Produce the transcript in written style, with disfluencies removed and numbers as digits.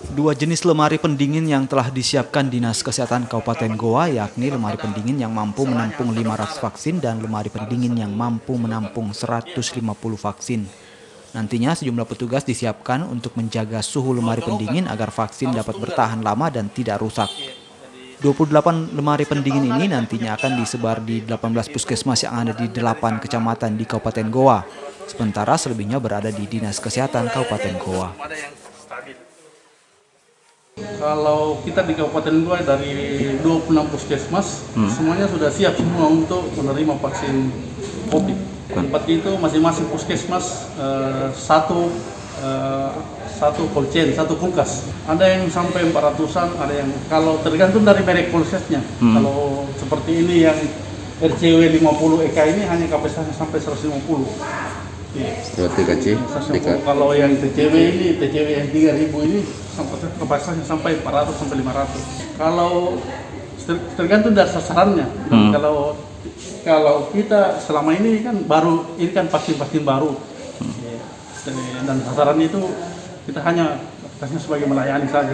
Dua jenis lemari pendingin yang telah disiapkan Dinas Kesehatan Kabupaten Goa, yakni lemari pendingin yang mampu menampung 500 vaksin dan lemari pendingin yang mampu menampung 150 vaksin. Nantinya sejumlah petugas disiapkan untuk menjaga suhu lemari pendingin agar vaksin dapat bertahan lama dan tidak rusak. 28 lemari pendingin ini nantinya akan disebar di 18 puskesmas yang ada di 8 kecamatan di Kabupaten Goa. Sementara selebihnya berada di Dinas Kesehatan Kabupaten Goa. Kalau kita di Kabupaten Goa dari 26 puskesmas, semuanya sudah siap semua untuk menerima vaksin COVID. Tempat itu masing-masing puskesmas satu cold chain, satu kulkas. Ada yang sampai 400-an, ada yang kalau tergantung dari merek kulkasnya. Kalau seperti ini yang RCW 50 EK ini hanya kapasitasnya sampai 150. Kalau yang TCW yang 3000 ini kapasitasnya sampai 400 sampai 500. Kalau tergantung dari sasarannya. Kalau kita selama ini kan ini kan vaksin baru. Dan sasarannya itu kita hanya kapasitasnya sebagai melayani saja.